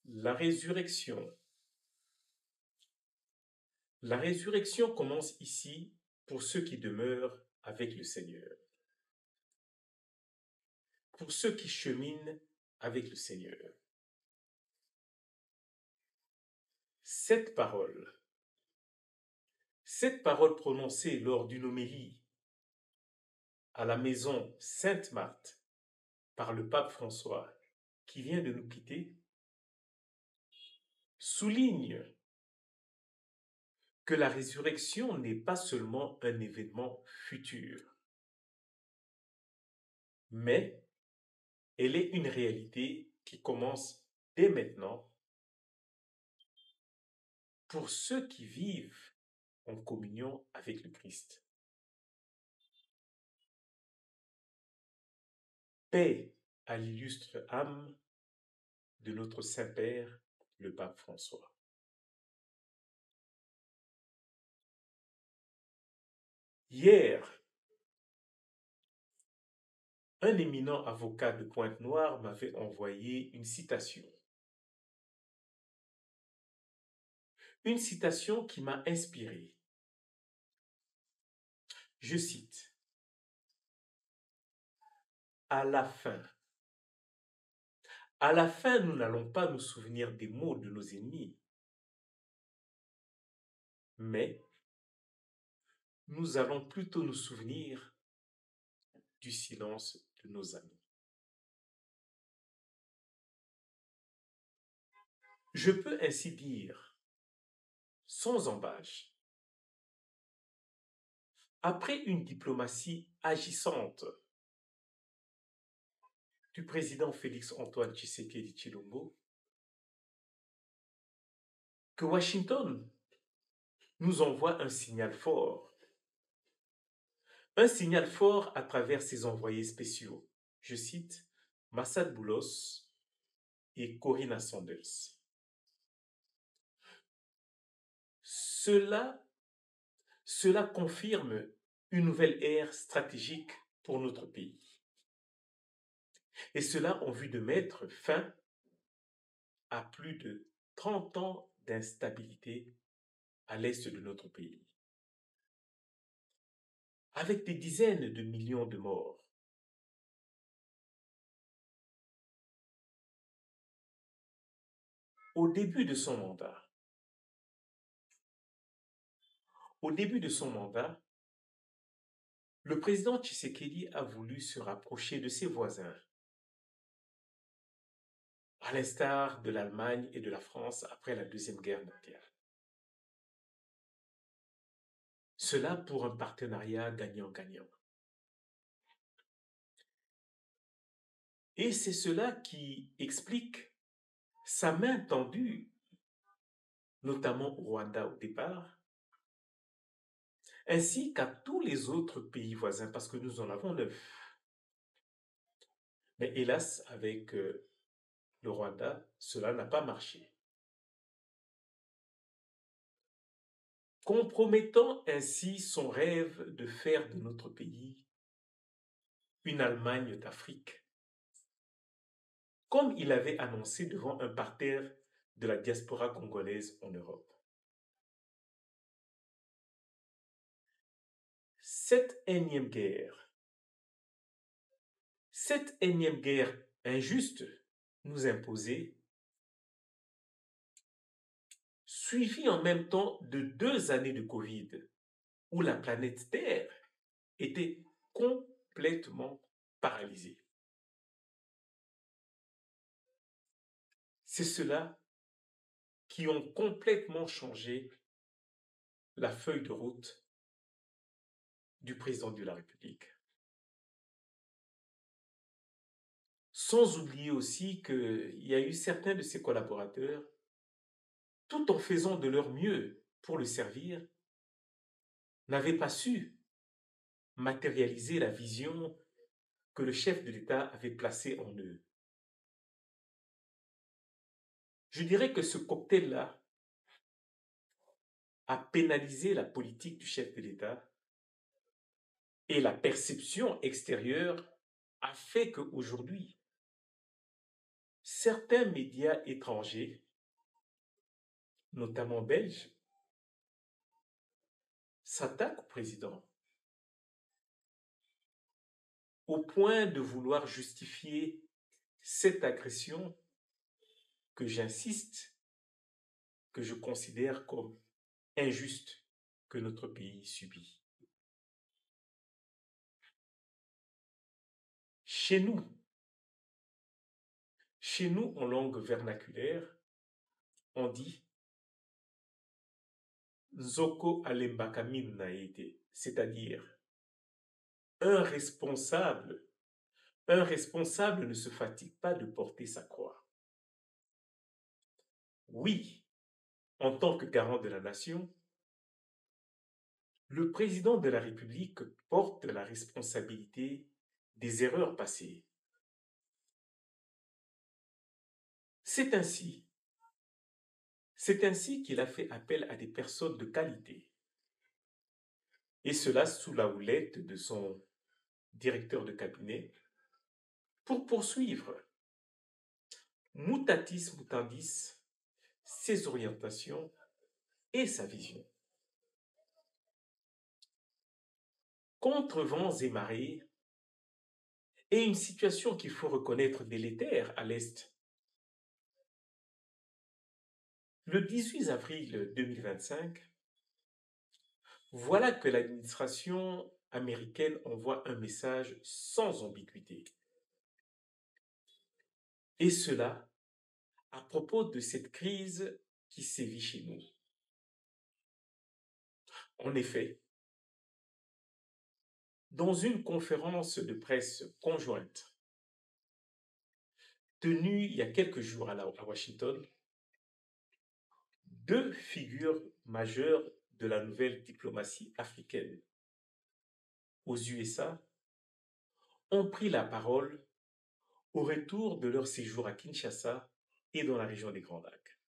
La résurrection. La résurrection commence ici pour ceux qui demeurent avec le Seigneur, pour ceux qui cheminent avec le Seigneur. Cette parole, cette parole prononcée lors d'une homélie à la maison Sainte-Marthe par le pape François, qui vient de nous quitter, souligne que la résurrection n'est pas seulement un événement futur, mais elle est une réalité qui commence dès maintenant pour ceux qui vivent en communion avec le Christ. Paix à l'illustre âme de notre Saint-Père, le pape François. Hier, un éminent avocat de Pointe-Noire m'avait envoyé une citation. Une citation qui m'a inspiré. Je cite, à la fin, nous n'allons pas nous souvenir des maux de nos ennemis, mais nous allons plutôt nous souvenir du silence de nos amis. Je peux ainsi dire, sans embâche, après une diplomatie agissante du président Félix-Antoine Tshisekedi Tshilombo, que Washington nous envoie un signal fort à travers ses envoyés spéciaux, je cite, Massad Boulos et Corina Sanders. Cela confirme une nouvelle ère stratégique pour notre pays. Et cela en vue de mettre fin à plus de 30 ans d'instabilité à l'est de notre pays, avec des dizaines de millions de morts. Au début de son mandat, le président Tshisekedi a voulu se rapprocher de ses voisins, à l'instar de l'Allemagne et de la France après la Deuxième Guerre mondiale. Cela pour un partenariat gagnant-gagnant. Et c'est cela qui explique sa main tendue, notamment au Rwanda au départ, ainsi qu'à tous les autres pays voisins, parce que nous en avons 9. Mais hélas, avec le Rwanda, cela n'a pas marché. Compromettant ainsi son rêve de faire de notre pays une Allemagne d'Afrique, comme il avait annoncé devant un parterre de la diaspora congolaise en Europe. Cette énième guerre injuste nous imposée, suivie en même temps de 2 années de Covid, où la planète Terre était complètement paralysée. C'est cela qui ont complètement changé la feuille de route du président de la République. Sans oublier aussi qu'il y a eu certains de ses collaborateurs, tout en faisant de leur mieux pour le servir, n'avaient pas su matérialiser la vision que le chef de l'État avait placée en eux. Je dirais que ce cocktail-là a pénalisé la politique du chef de l'État et la perception extérieure a fait qu'aujourd'hui, certains médias étrangers, notamment belges, s'attaquent au président au point de vouloir justifier cette agression que j'insiste, que je considère comme injuste que notre pays subit. Chez nous, en langue vernaculaire, on dit Nzoko alembakamin naete, c'est-à-dire un responsable, ne se fatigue pas de porter sa croix. Oui, en tant que garant de la nation, le président de la République porte la responsabilité des erreurs passées. C'est ainsi qu'il a fait appel à des personnes de qualité, et cela sous la houlette de son directeur de cabinet, pour poursuivre, mutatis mutandis, ses orientations et sa vision. Contre vents et marées, et une situation qu'il faut reconnaître délétère à l'Est. Le 18 avril 2025, voilà que l'administration américaine envoie un message sans ambiguïté. Et cela à propos de cette crise qui sévit chez nous. En effet, dans une conférence de presse conjointe tenue il y a quelques jours à Washington, deux figures majeures de la nouvelle diplomatie africaine aux USA ont pris la parole au retour de leur séjour à Kinshasa et dans la région des Grands Lacs.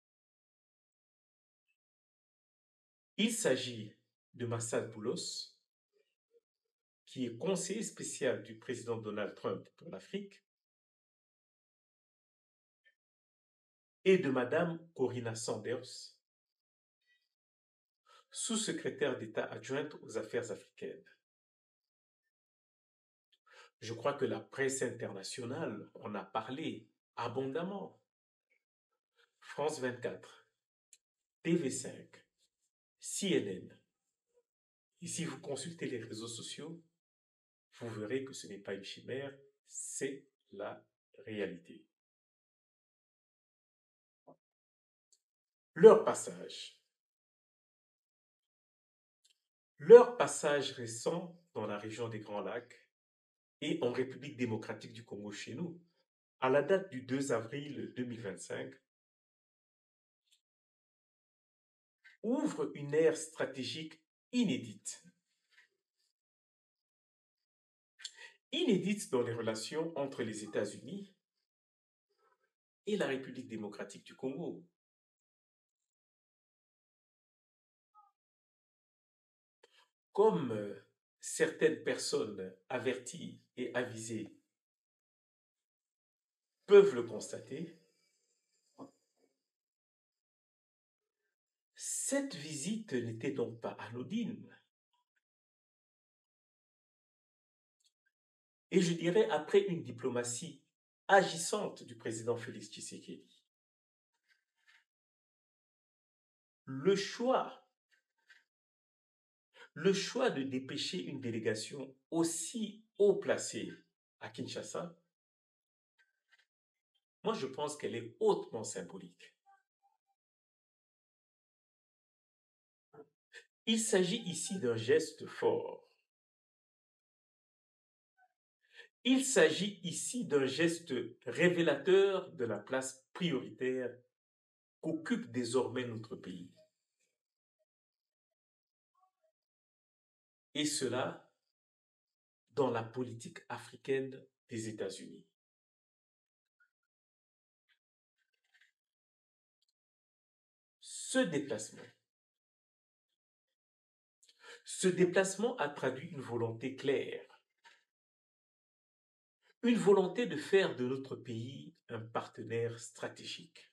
Il s'agit de Massad Boulos, qui est conseiller spécial du président Donald Trump pour l'Afrique, et de Madame Corina Sanders, sous-secrétaire d'État adjointe aux affaires africaines. Je crois que la presse internationale en a parlé abondamment. France 24, TV5, CNN. Et si vous consultez les réseaux sociaux, vous verrez que ce n'est pas une chimère, c'est la réalité. Leur passage récent dans la région des Grands Lacs et en République démocratique du Congo chez nous, à la date du 2 avril 2025, ouvre une ère stratégique inédite. Inédite dans les relations entre les États-Unis et la République démocratique du Congo. Comme certaines personnes averties et avisées peuvent le constater, cette visite n'était donc pas anodine. Et je dirais après une diplomatie agissante du président Félix Tshisekedi. Le choix de dépêcher une délégation aussi haut placée à Kinshasa, moi je pense qu'elle est hautement symbolique. Il s'agit ici d'un geste fort. Il s'agit ici d'un geste révélateur de la place prioritaire qu'occupe désormais notre pays. Et cela dans la politique africaine des États-Unis. Ce déplacement a traduit une volonté claire, une volonté de faire de notre pays un partenaire stratégique,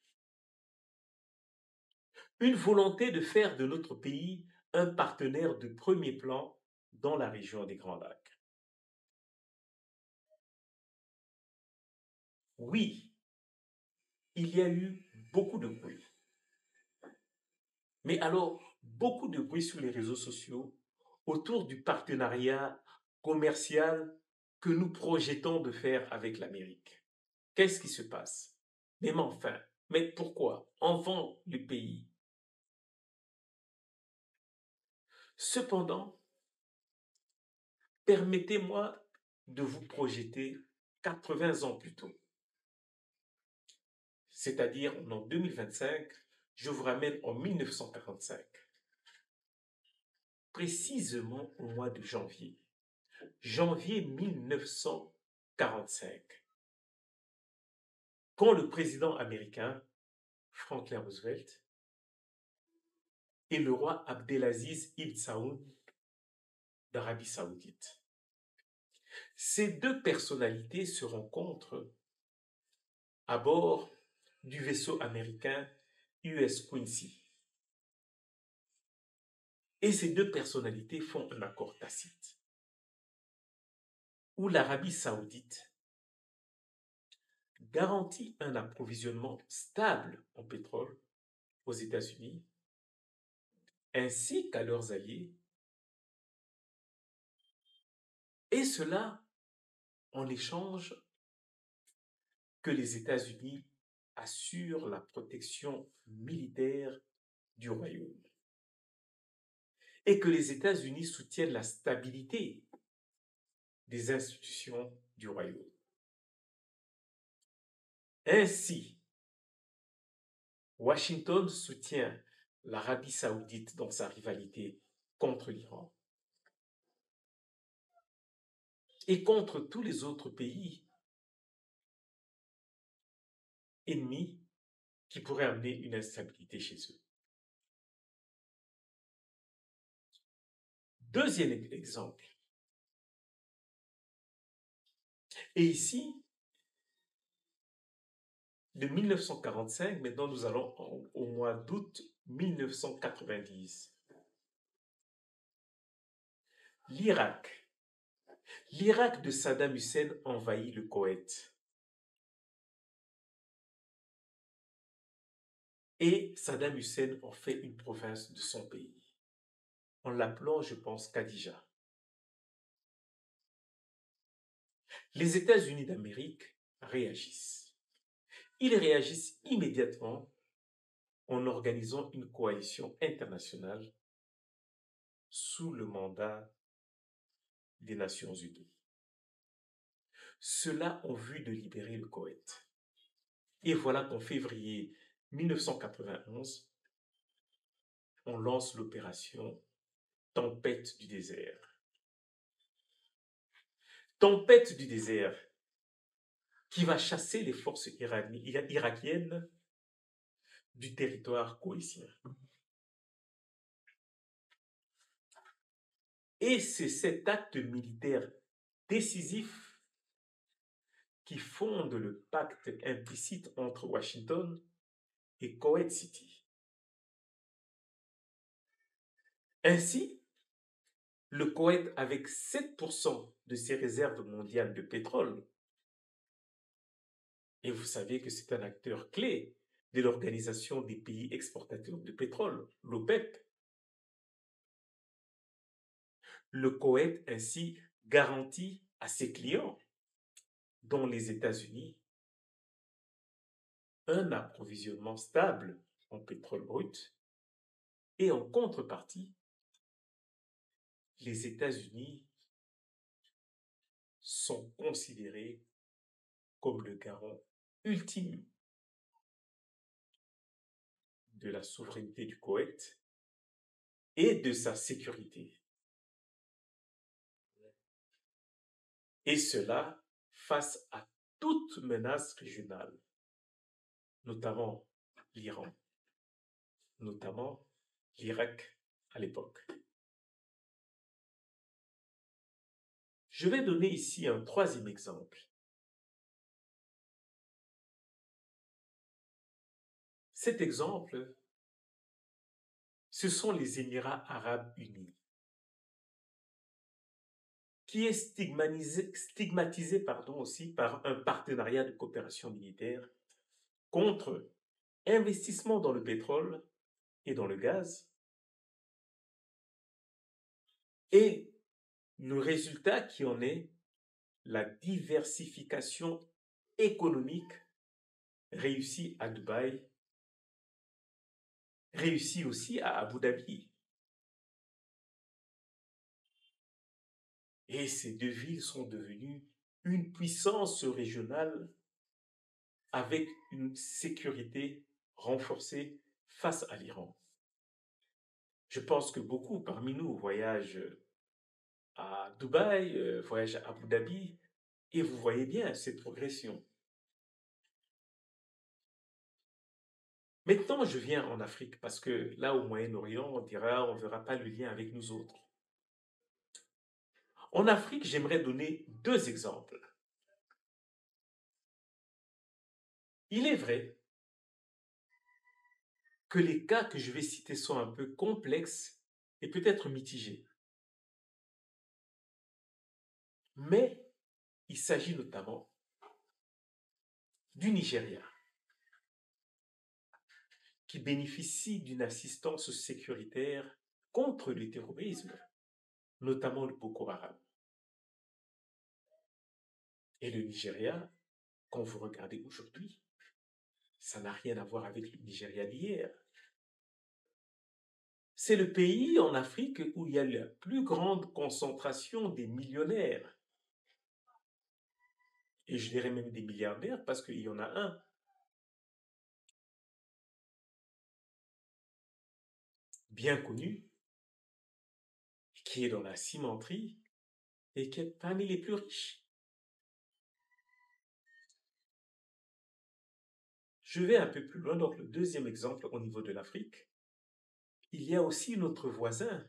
une volonté de faire de notre pays un partenaire de premier plan dans la région des Grands Lacs. Oui, il y a eu beaucoup de bruit. Mais alors, beaucoup de bruit sur les réseaux sociaux autour du partenariat commercial que nous projetons de faire avec l'Amérique. Qu'est-ce qui se passe? Mais enfin, mais pourquoi? On vend le pays. Cependant, permettez-moi de vous projeter 80 ans plus tôt. C'est-à-dire en 2025, je vous ramène en 1945. Précisément au mois de janvier. Janvier 1945. Quand le président américain, Franklin Roosevelt, et le roi Abdelaziz Ibn Saoud d'Arabie Saoudite. Ces deux personnalités se rencontrent à bord du vaisseau américain US Quincy. Et ces deux personnalités font un accord tacite où l'Arabie Saoudite garantit un approvisionnement stable en pétrole aux États-Unis ainsi qu'à leurs alliés, et cela en échange que les États-Unis assurent la protection militaire du royaume et que les États-Unis soutiennent la stabilité des institutions du royaume. Ainsi, Washington soutient l'Arabie saoudite dans sa rivalité contre l'Iran et contre tous les autres pays ennemis qui pourraient amener une instabilité chez eux. Deuxième exemple. Et ici, de 1945, maintenant nous allons au mois d'août 1990. L'Irak. L'Irak de Saddam Hussein envahit le Koweït. Et Saddam Hussein en fait une province de son pays, en l'appelant, je pense, Kadija. Les États-Unis d'Amérique réagissent. Ils réagissent immédiatement en organisant une coalition internationale sous le mandat des Nations Unies. Ceux-là ont vu de libérer le Koweït. Et voilà qu'en février 1991, on lance l'opération Tempête du désert. Tempête du désert qui va chasser les forces irakiennes du territoire koweïtien. Et c'est cet acte militaire décisif qui fonde le pacte implicite entre Washington et Kuwait City. Ainsi, le Koweït, avec 7% de ses réserves mondiales de pétrole, et vous savez que c'est un acteur clé de l'Organisation des pays exportateurs de pétrole, l'OPEP, le Koweït ainsi garantit à ses clients, dont les États-Unis, un approvisionnement stable en pétrole brut et en contrepartie, les États-Unis sont considérés comme le garant ultime de la souveraineté du Koweït et de sa sécurité. Et cela face à toute menace régionale, notamment l'Iran, notamment l'Irak à l'époque. Je vais donner ici un troisième exemple Cet exemple, ce sont les Émirats arabes unis, qui est stigmatisé aussi par un partenariat de coopération militaire contre investissement dans le pétrole et dans le gaz, et le résultat qui en est la diversification économique réussie à Dubaï, réussie aussi à Abu Dhabi. Et ces deux villes sont devenues une puissance régionale avec une sécurité renforcée face à l'Iran. Je pense que beaucoup parmi nous voyagent à Dubaï, voyagent à Abu Dhabi, et vous voyez bien cette progression. Maintenant, je viens en Afrique parce que là, au Moyen-Orient, on dira, on ne verra pas le lien avec nous autres. En Afrique, j'aimerais donner deux exemples. Il est vrai que les cas que je vais citer sont un peu complexes et peut-être mitigés. Mais il s'agit notamment du Nigeria, qui bénéficie d'une assistance sécuritaire contre le terrorisme, notamment le Boko Haram. Et le Nigeria, quand vous regardez aujourd'hui, ça n'a rien à voir avec le Nigeria d'hier. C'est le pays en Afrique où il y a la plus grande concentration des millionnaires. Et je dirais même des milliardaires parce qu'il y en a un bien connu qui est dans la cimenterie et qui est parmi les plus riches. Je vais un peu plus loin, donc le deuxième exemple au niveau de l'Afrique. Il y a aussi notre voisin,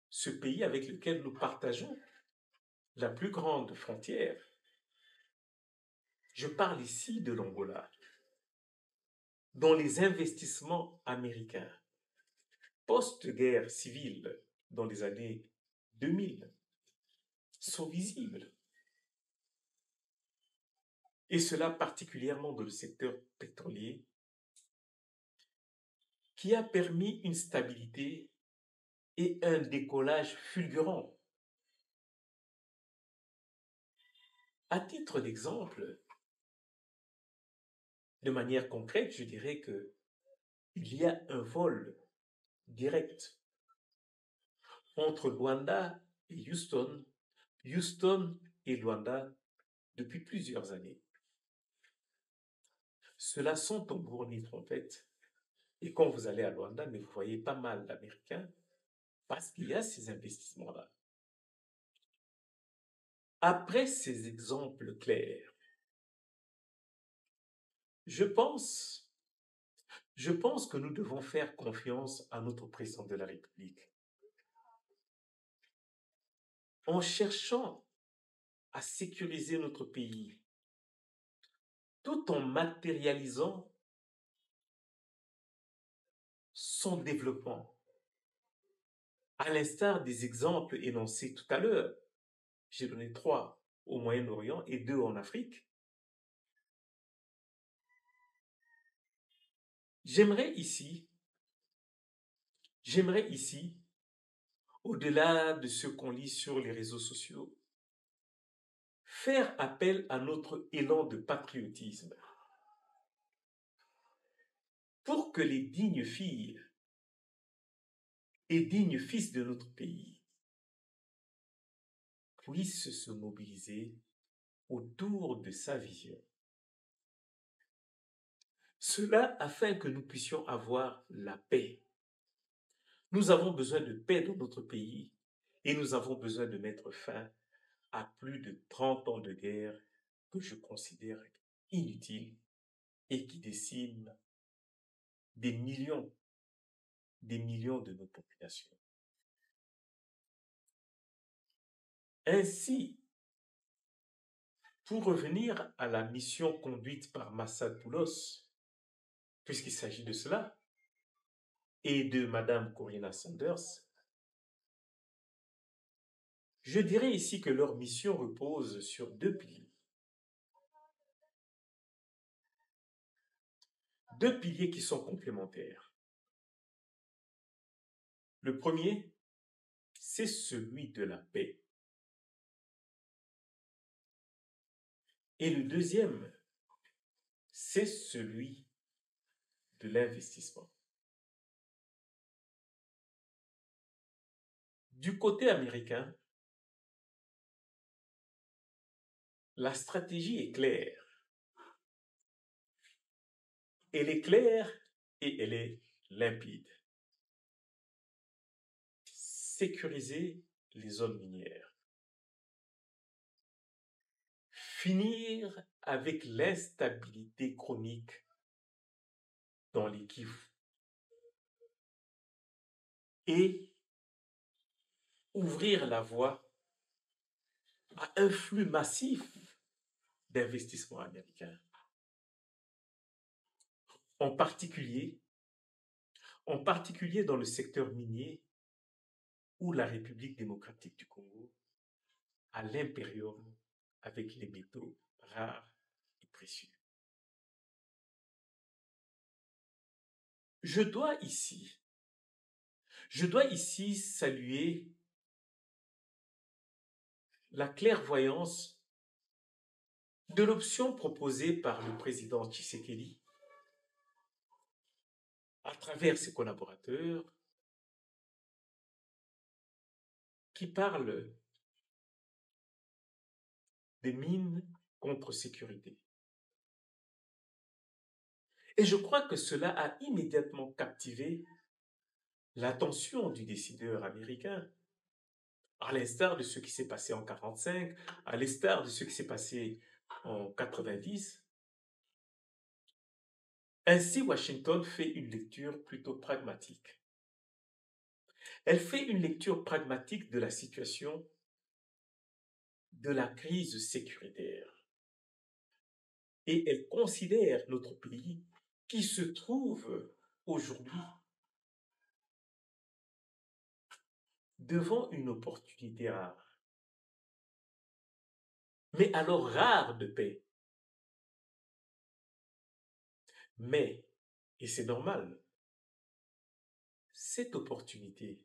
ce pays avec lequel nous partageons la plus grande frontière. Je parle ici de l'Angola, dont les investissements américains post-guerre civile dans les années 2000 sont visibles. Et cela particulièrement dans le secteur pétrolier, qui a permis une stabilité et un décollage fulgurant. À titre d'exemple, de manière concrète, je dirais que il y a un vol direct entre Luanda et Houston, Houston et Luanda depuis plusieurs années. Cela sont tambours ni trompettes. Et quand vous allez à Luanda, mais vous voyez pas mal d'Américains parce qu'il y a ces investissements-là. Après ces exemples clairs, je pense que nous devons faire confiance à notre président de la République en cherchant à sécuriser notre pays tout en matérialisant son développement. À l'instar des exemples énoncés tout à l'heure, j'ai donné 3 au Moyen-Orient et 2 en Afrique. J'aimerais ici, au-delà de ce qu'on lit sur les réseaux sociaux, faire appel à notre élan de patriotisme pour que les dignes filles et dignes fils de notre pays puissent se mobiliser autour de sa vision. Cela afin que nous puissions avoir la paix. Nous avons besoin de paix dans notre pays et nous avons besoin de mettre fin à plus de 30 ans de guerre que je considère inutiles et qui déciment des millions de nos populations. Ainsi, Pour revenir à la mission conduite par Massadopoulos, puisqu'il s'agit de cela, et de Madame Corinna Sanders, je dirais ici que leur mission repose sur deux piliers. Deux piliers qui sont complémentaires. Le premier, c'est celui de la paix. Et le deuxième, c'est celui de l'investissement. Du côté américain, la stratégie est claire. Elle est claire et elle est limpide. Sécuriser les zones minières. Finir avec l'instabilité chronique dans les Kivu. Et ouvrir la voie à un flux massif d'investissements américains. En particulier dans le secteur minier où la République démocratique du Congo a l'impérium avec les métaux rares et précieux. Je dois ici saluer la clairvoyance de l'option proposée par le président Tshisekedi à travers ses collaborateurs qui parlent des mines contre sécurité. Et je crois que cela a immédiatement captivé l'attention du décideur américain, à l'instar de ce qui s'est passé en 1945, à l'instar de ce qui s'est passé en 1990. Ainsi, Washington fait une lecture plutôt pragmatique. Elle fait une lecture pragmatique de la situation de la crise sécuritaire. Et elle considère notre pays qui se trouve aujourd'hui devant une opportunité rare. Mais alors rare de paix. Mais, et c'est normal, cette opportunité,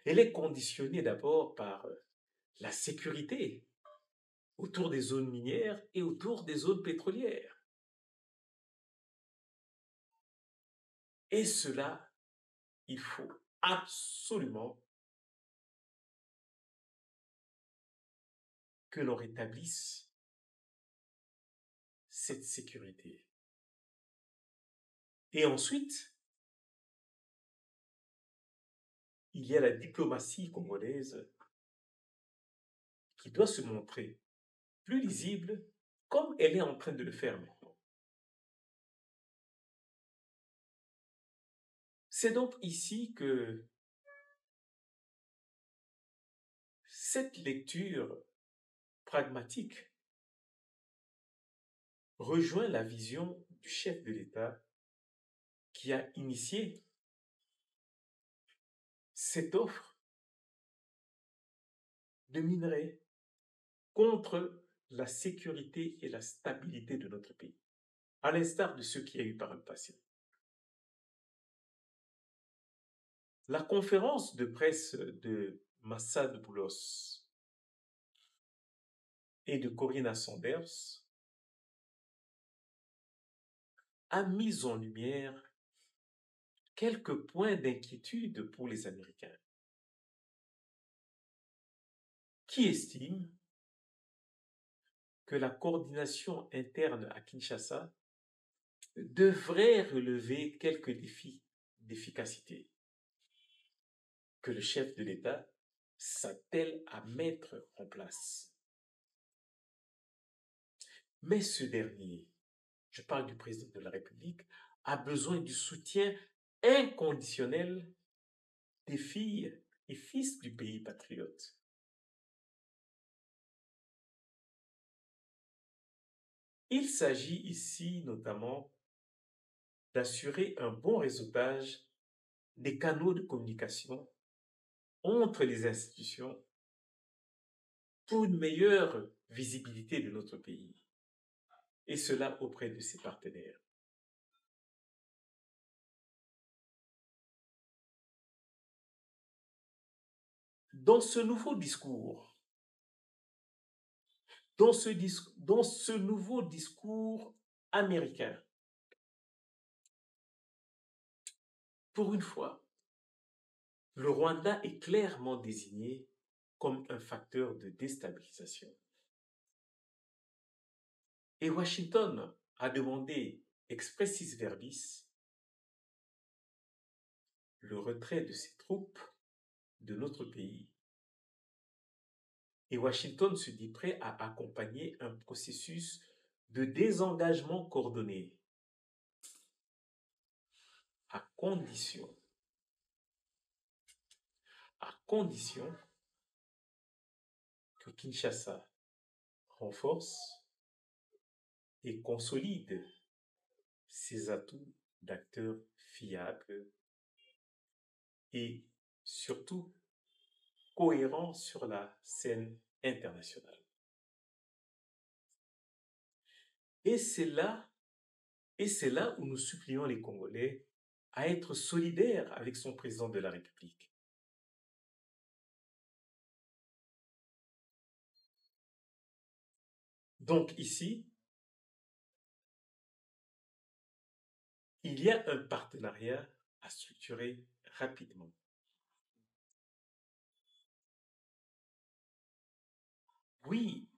elle est conditionnée d'abord par la sécurité autour des zones minières et autour des zones pétrolières. Et cela, il faut absolument que l'on rétablisse cette sécurité. Et ensuite, il y a la diplomatie congolaise qui doit se montrer plus lisible comme elle est en train de le faire maintenant. C'est donc ici que cette lecture pragmatique rejoint la vision du chef de l'État qui a initié cette offre de minerais contre la sécurité et la stabilité de notre pays, à l'instar de ce qu'il y a eu par le passé. La conférence de presse de Massadopoulos et de Corinna Sanders a mis en lumière quelques points d'inquiétude pour les Américains, qui estiment que la coordination interne à Kinshasa devrait relever quelques défis d'efficacité que le chef de l'État s'attelle à mettre en place. Mais ce dernier, je parle du président de la République, a besoin du soutien inconditionnel des filles et fils du pays patriote. Il s'agit ici notamment d'assurer un bon réseautage des canaux de communication entre les institutions pour une meilleure visibilité de notre pays, et cela auprès de ses partenaires. Dans ce nouveau discours, dans ce nouveau discours américain, pour une fois, le Rwanda est clairement désigné comme un facteur de déstabilisation. Et Washington a demandé expressis verbis le retrait de ses troupes de notre pays. Et Washington se dit prêt à accompagner un processus de désengagement coordonné, à condition, à condition que Kinshasa renforce et consolide ses atouts d'acteur fiable et surtout cohérent sur la scène internationale. Et c'est là, et c'est là où nous supplions les Congolais à être solidaires avec son président de la République. Donc ici, il y a un partenariat à structurer rapidement. Oui,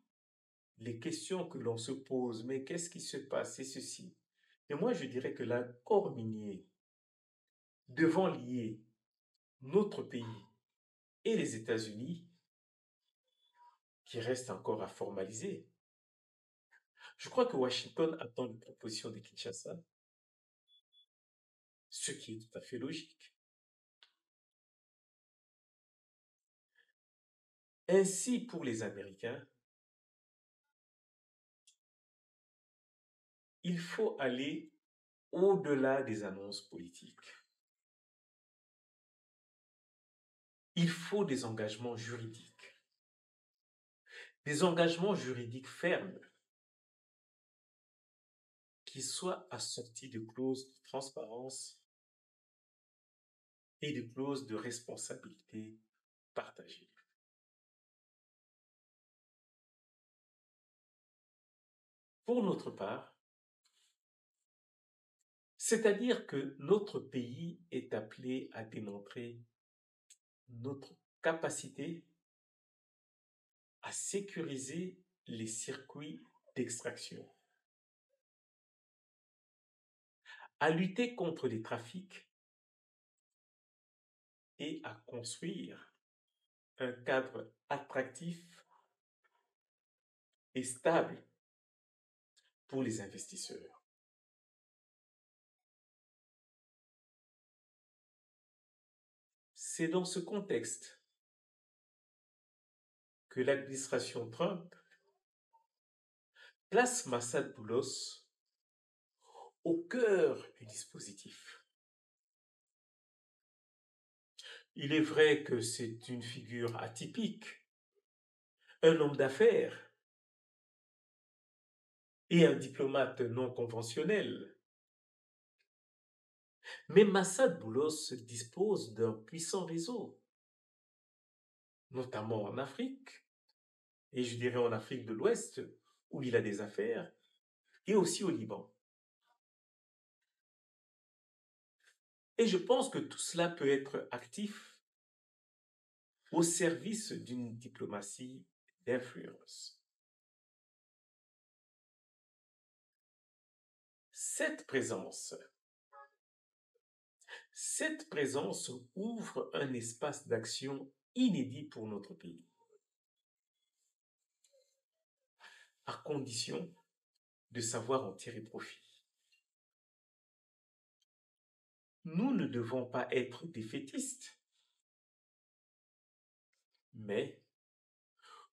les questions que l'on se pose, mais qu'est-ce qui se passe? C'est ceci. Et moi, je dirais que l'accord minier devant lier notre pays et les États-Unis, qui reste encore à formaliser. Je crois que Washington attend une proposition de Kinshasa, ce qui est tout à fait logique. Ainsi, pour les Américains, il faut aller au-delà des annonces politiques. Il faut des engagements juridiques fermes, qui soient assortis de clauses de transparence et de clauses de responsabilité partagée. Pour notre part, c'est-à-dire que notre pays est appelé à démontrer notre capacité à sécuriser les circuits d'extraction, à lutter contre les trafics et à construire un cadre attractif et stable pour les investisseurs. C'est dans ce contexte que l'administration Trump place Massad Boulos au cœur du dispositif. Il est vrai que c'est une figure atypique, un homme d'affaires et un diplomate non conventionnel. Mais Massad Boulos dispose d'un puissant réseau, notamment en Afrique, et je dirais en Afrique de l'Ouest, où il a des affaires, et aussi au Liban. Et je pense que tout cela peut être actif au service d'une diplomatie d'influence. Cette présence ouvre un espace d'action inédit pour notre pays, à condition de savoir en tirer profit. Nous ne devons pas être défaitistes, mais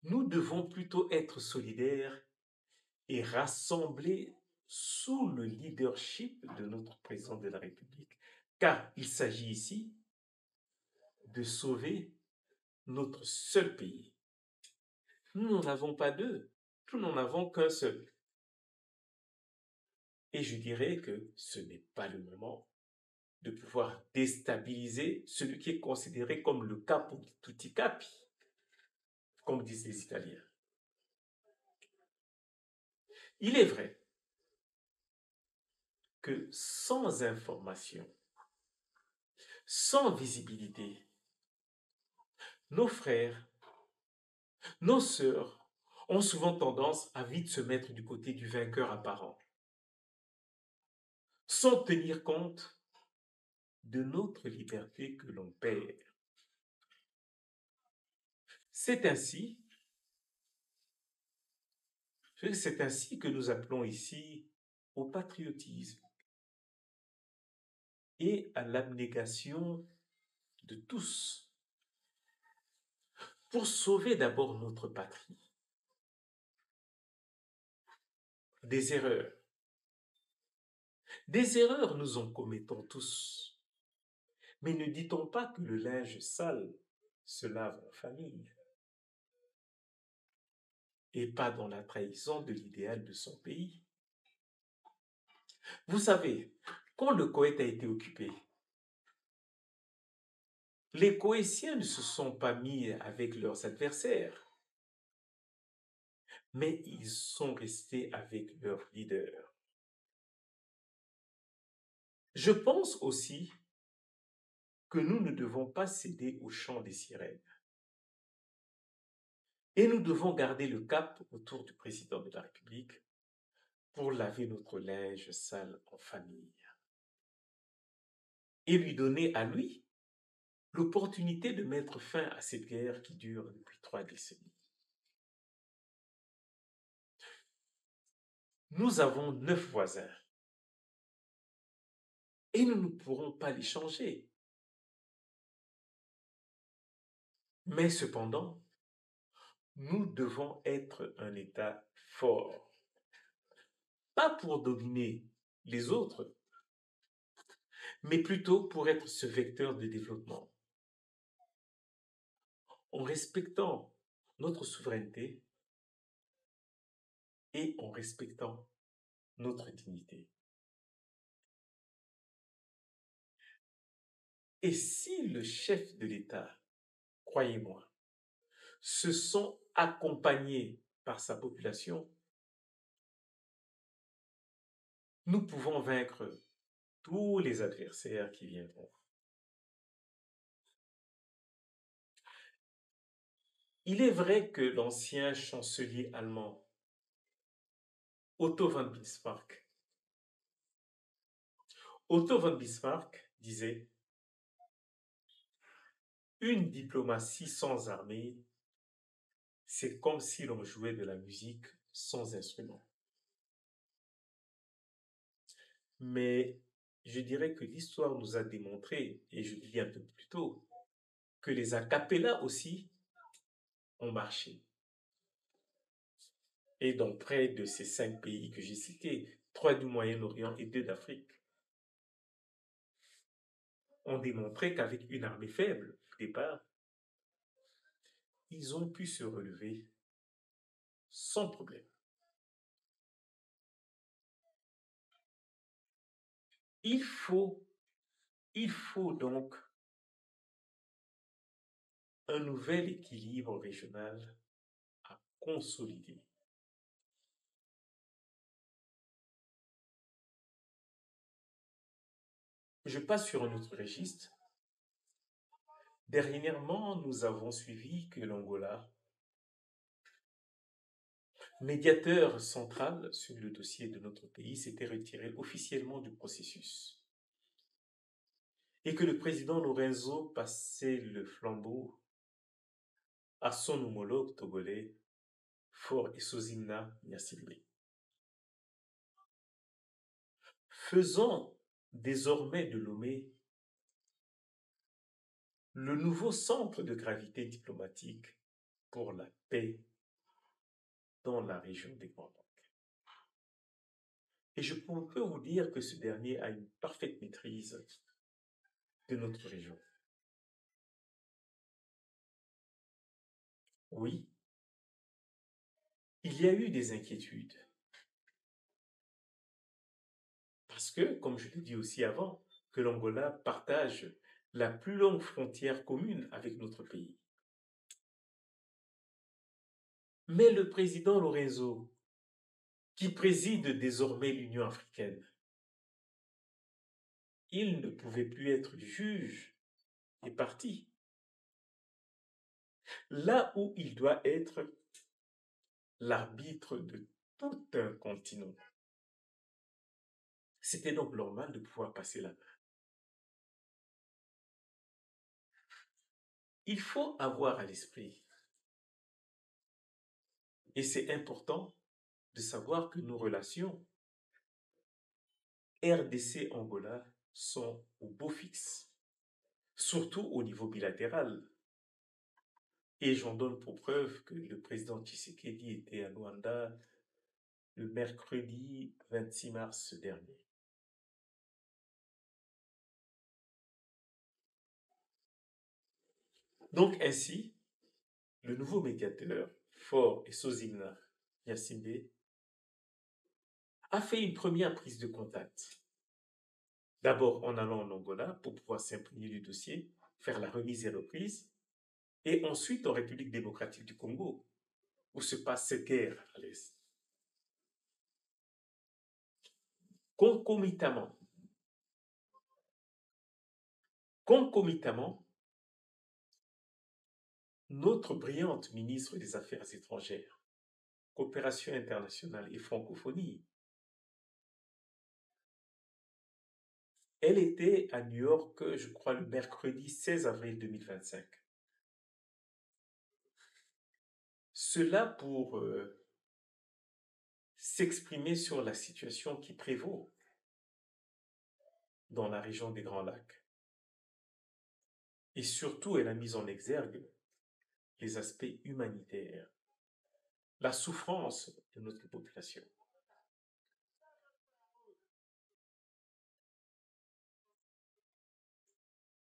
nous devons plutôt être solidaires et rassemblés sous le leadership de notre président de la République, car il s'agit ici de sauver notre seul pays. Nous n'en avons pas deux, nous n'en avons qu'un seul. Et je dirais que ce n'est pas le moment de pouvoir déstabiliser celui qui est considéré comme le capo di tutti capi, comme disent les Italiens. Il est vrai que sans information, sans visibilité, nos frères, nos sœurs ont souvent tendance à vite se mettre du côté du vainqueur apparent, sans tenir compte de notre liberté que l'on perd. C'est ainsi, c'est ainsi que nous appelons ici au patriotisme et à l'abnégation de tous pour sauver d'abord notre patrie des erreurs. Des erreurs, nous en commettons tous. Mais ne dit-on pas que le linge sale se lave en famille et pas dans la trahison de l'idéal de son pays? Vous savez, quand le Koweït a été occupé, les Koweïtiens ne se sont pas mis avec leurs adversaires, mais ils sont restés avec leur leader. Je pense aussi que nous ne devons pas céder au chant des sirènes. Et nous devons garder le cap autour du président de la République pour laver notre linge sale en famille et lui donner à lui l'opportunité de mettre fin à cette guerre qui dure depuis 3 décennies. Nous avons 9 voisins et nous ne pourrons pas les changer. Mais cependant, nous devons être un État fort, pas pour dominer les autres, mais plutôt pour être ce vecteur de développement, en respectant notre souveraineté et en respectant notre dignité. Et si le chef de l'État, croyez-moi, se sent accompagné par sa population, nous pouvons vaincre tous les adversaires qui viendront. Il est vrai que l'ancien chancelier allemand, Otto von Bismarck, disait: une diplomatie sans armée, c'est comme si l'on jouait de la musique sans instrument. Mais je dirais que l'histoire nous a démontré, et je le dis un peu plus tôt, que les a cappella aussi ont marché. Et dans près de ces 5 pays que j'ai cités, 3 du Moyen-Orient et 2 d'Afrique, ont démontré qu'avec une armée faible au départ, ils ont pu se relever sans problème. Il faut donc un nouvel équilibre régional à consolider. Je passe sur un autre registre. Dernièrement, nous avons suivi que l'Angola, médiateur central sur le dossier de notre pays, s'était retiré officiellement du processus et que le président Lorenzo passait le flambeau à son homologue togolais, Faure Essozinna Gnassingbé. Faisons désormais de Lomé le nouveau centre de gravité diplomatique pour la paix dans la région des Grands Lacs. Et je peux vous dire que ce dernier a une parfaite maîtrise de notre région. Oui, il y a eu des inquiétudes. Parce que, comme je l'ai dit aussi avant, que l'Angola partage la plus longue frontière commune avec notre pays. Mais le président Lorenzo, qui préside désormais l'Union africaine, il ne pouvait plus être juge et parti. Là où il doit être l'arbitre de tout un continent. C'était donc normal de pouvoir passer la main. Il faut avoir à l'esprit, et c'est important de savoir que nos relations RDC-Angola sont au beau fixe, surtout au niveau bilatéral. Et j'en donne pour preuve que le président Tshisekedi était à Luanda le mercredi 26 mars dernier. Donc ainsi, le nouveau médiateur, Faure et Sozimna Yacimbe, a fait une première prise de contact. D'abord en allant en Angola pour pouvoir s'imprégner du dossier, faire la remise et reprise, et ensuite en République démocratique du Congo, où se passe cette guerre à l'Est. Concomitamment, concomitamment, notre brillante ministre des Affaires étrangères, coopération internationale et francophonie, elle était à New York, je crois, le mercredi 16 avril 2025. Cela pour s'exprimer sur la situation qui prévaut dans la région des Grands Lacs. Et surtout, elle a mis en exergue les aspects humanitaires, la souffrance de notre population.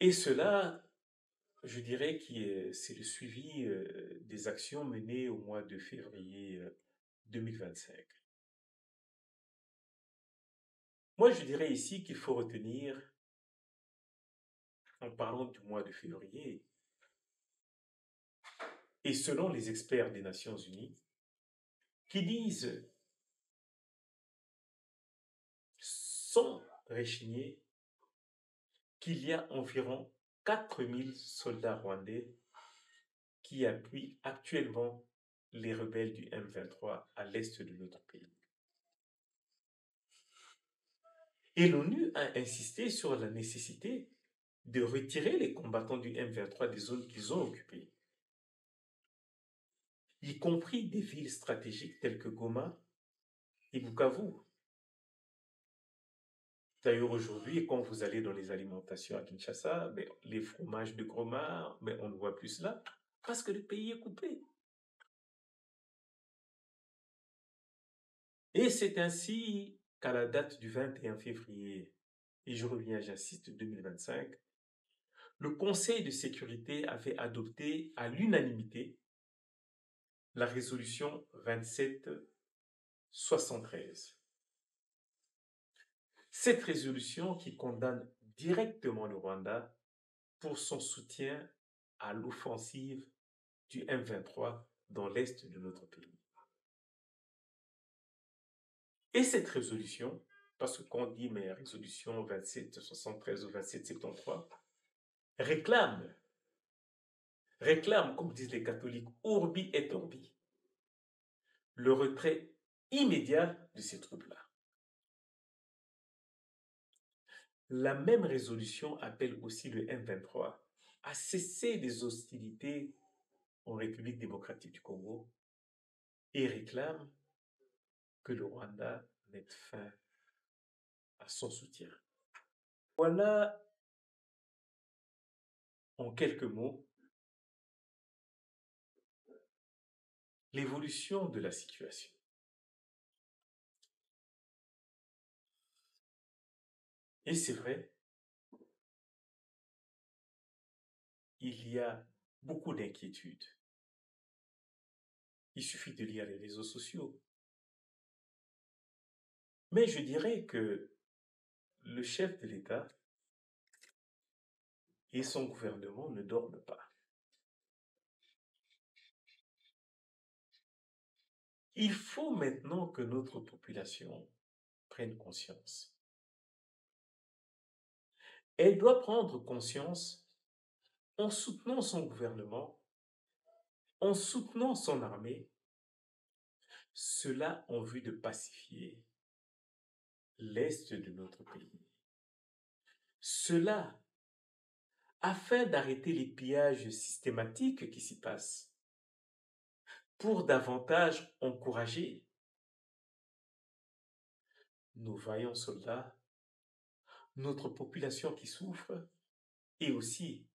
Et cela, je dirais que c'est le suivi des actions menées au mois de février 2025. Moi, je dirais ici qu'il faut retenir, en parlant du mois de février, et selon les experts des Nations Unies, qui disent sans rechigner qu'il y a environ 4000 soldats rwandais qui appuient actuellement les rebelles du M23 à l'est de notre pays. Et l'ONU a insisté sur la nécessité de retirer les combattants du M23 des zones qu'ils ont occupées, y compris des villes stratégiques telles que Goma et Bukavu. D'ailleurs, aujourd'hui, quand vous allez dans les alimentations à Kinshasa, les fromages de Goma, on ne voit plus cela parce que le pays est coupé. Et c'est ainsi qu'à la date du 21 février, et je reviens, j'insiste, 2025, le Conseil de sécurité avait adopté à l'unanimité la résolution 2773. Cette résolution qui condamne directement le Rwanda pour son soutien à l'offensive du M23 dans l'est de notre pays. Et cette résolution, parce que quand on dit mais résolution 2773 ou 2773, réclame, comme disent les catholiques, urbi et orbi, le retrait immédiat de ces troupes-là. La même résolution appelle aussi le M23 à cesser les hostilités en République démocratique du Congo et réclame que le Rwanda mette fin à son soutien. Voilà en quelques mots l'évolution de la situation. Et c'est vrai, il y a beaucoup d'inquiétudes. Il suffit de lire les réseaux sociaux. Mais je dirais que le chef de l'État et son gouvernement ne dorment pas. Il faut maintenant que notre population prenne conscience. Elle doit prendre conscience en soutenant son gouvernement, en soutenant son armée, cela en vue de pacifier l'Est de notre pays. Cela afin d'arrêter les pillages systématiques qui s'y passent, pour davantage encourager nos vaillants soldats, notre population qui souffre, et aussi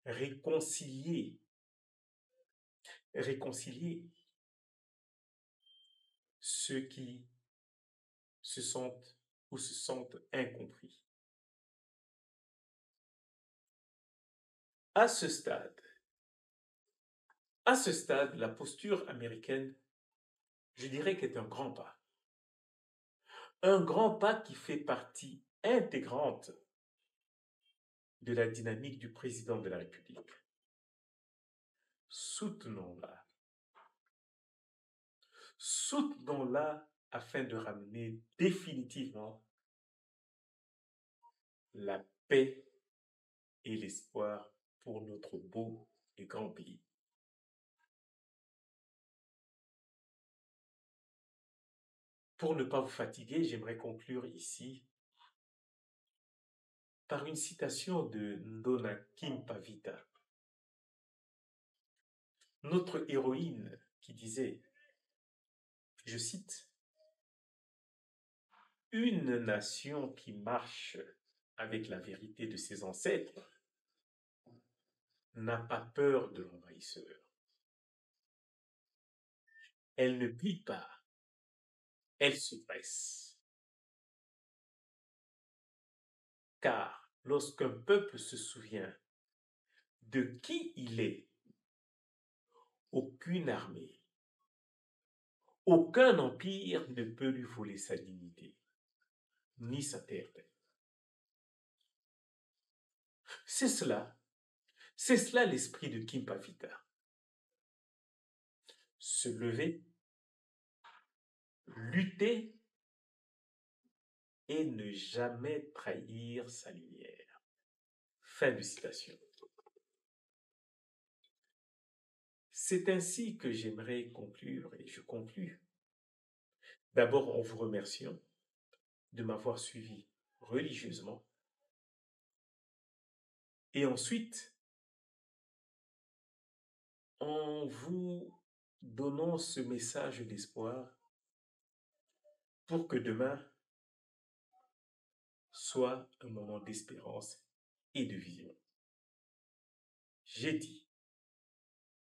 réconcilier, réconcilier ceux qui se sentent ou se sentent incompris. À ce stade, à ce stade, la posture américaine, je dirais qu'est un grand pas. Un grand pas qui fait partie intégrante de la dynamique du président de la République. Soutenons-la. Soutenons-la afin de ramener définitivement la paix et l'espoir pour notre beau et grand pays. Pour ne pas vous fatiguer, j'aimerais conclure ici par une citation de Ndona Kimpavita, notre héroïne qui disait, je cite, « Une nation qui marche avec la vérité de ses ancêtres n'a pas peur de l'envahisseur. Elle ne plie pas, elle se dresse. Car lorsqu'un peuple se souvient de qui il est, aucune armée, aucun empire ne peut lui voler sa dignité, ni sa terre. C'est cela l'esprit de Kimpavita. Se lever, lutter et ne jamais trahir sa lumière. Fin de citation. C'est ainsi que j'aimerais conclure et je conclus. D'abord en vous remerciant de m'avoir suivi religieusement et ensuite en vous donnant ce message d'espoir pour que demain soit un moment d'espérance et de vision. J'ai dit